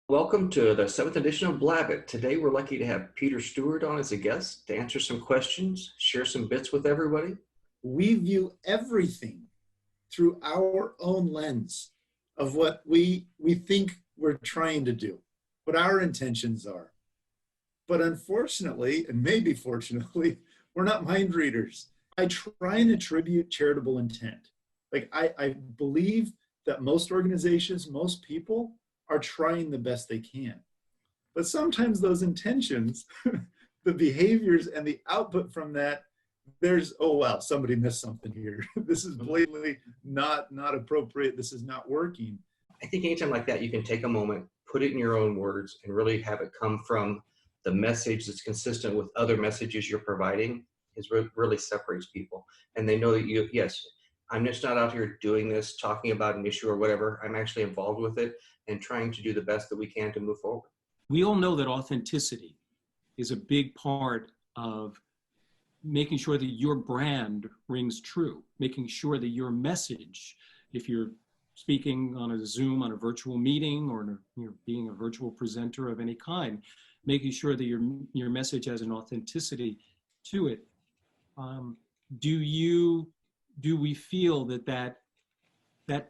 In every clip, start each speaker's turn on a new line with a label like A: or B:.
A: Welcome to the 7th edition of Blabbit. Today we're lucky to have Peter Stewart on as a guest to answer some questions, share some bits with everybody.
B: We view everything through our own lens of what we think we're trying to do, what our intentions are. But unfortunately, and maybe fortunately, we're not mind readers. I try and attribute charitable intent. I believe that most organizations, most people are trying the best they can. But sometimes those intentions, the behaviors and the output from that, oh, wow, somebody missed something here. This is blatantly not appropriate. This is not working.
A: I think anytime like that, you can take a moment, put it in your own words, and really have it come from the message that's consistent with other messages you're providing is what really separates people. And they know that yes, I'm just not out here doing this, talking about an issue or whatever. I'm actually involved with it and trying to do the best that we can to move forward.
C: We all know that authenticity is a big part of making sure that your brand rings true, making sure that your message, if you're speaking on a Zoom, on a virtual meeting, or you're being a virtual presenter of any kind, making sure that your message has an authenticity to it. Do we feel that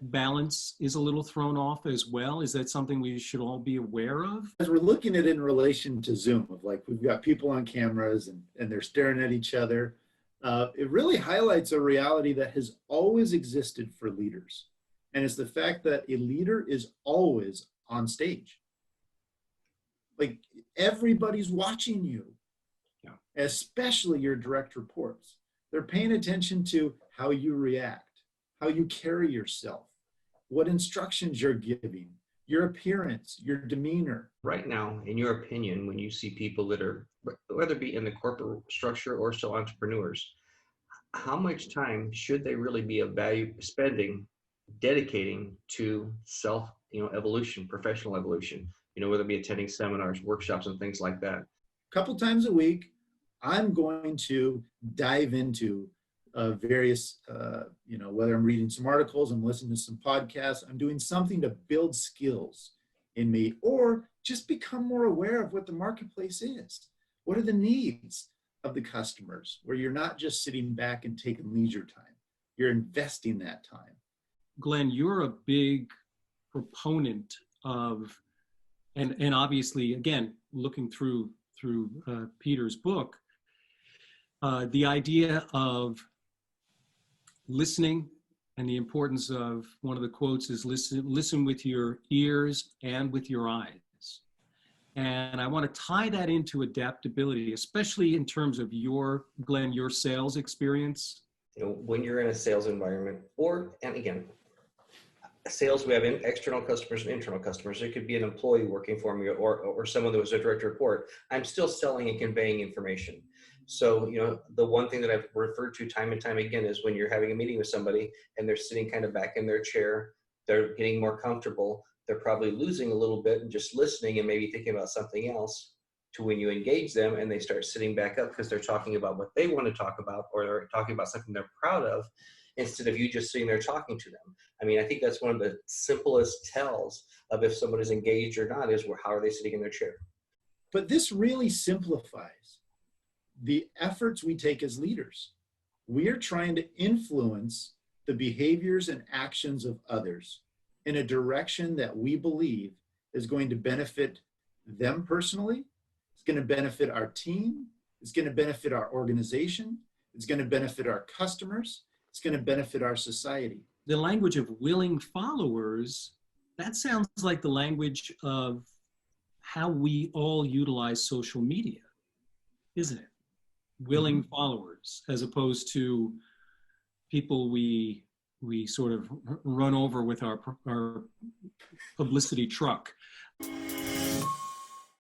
C: balance is a little thrown off as well? Is that something we should all be aware of?
B: As we're looking at it in relation to Zoom, of like we've got people on cameras and they're staring at each other, it really highlights a reality that has always existed for leaders. And it's the fact that a leader is always on stage. Like everybody's watching you, especially your direct reports. They're paying attention to how you react, how you carry yourself, what instructions you're giving, your appearance, your demeanor.
A: Right now, in your opinion, when you see people that are, whether it be in the corporate structure or still entrepreneurs, how much time should they really be dedicating to self, evolution, professional evolution, whether it be attending seminars, workshops, and things like that?
B: A couple times a week, I'm going to dive into various, whether I'm reading some articles, I'm listening to some podcasts, I'm doing something to build skills in me, or just become more aware of what the marketplace is. What are the needs of the customers, where you're not just sitting back and taking leisure time, you're investing that time.
C: Glenn, you're a big proponent of, and obviously, again, looking through Peter's book, the idea of listening, and the importance of, one of the quotes is listen with your ears and with your eyes. And I want to tie that into adaptability, especially in terms of Glenn, your sales experience.
A: When you're in a sales environment, and again, sales, we have external customers and internal customers. It could be an employee working for me or someone that was a direct report. I'm still selling and conveying information. So, the one thing that I've referred to time and time again is when you're having a meeting with somebody and they're sitting kind of back in their chair, they're getting more comfortable, they're probably losing a little bit and just listening and maybe thinking about something else, to when you engage them and they start sitting back up because they're talking about what they want to talk about, or they're talking about something they're proud of, instead of you just sitting there talking to them. I mean, I think that's one of the simplest tells of if somebody's engaged or not, is how are they sitting in their chair.
B: But this really simplifies the efforts we take as leaders. We are trying to influence the behaviors and actions of others in a direction that we believe is going to benefit them personally, it's going to benefit our team, it's going to benefit our organization, it's going to benefit our customers, it's going to benefit our society.
C: The language of willing followers, that sounds like the language of how we all utilize social media, isn't it? Willing followers, as opposed to people we sort of run over with our publicity truck.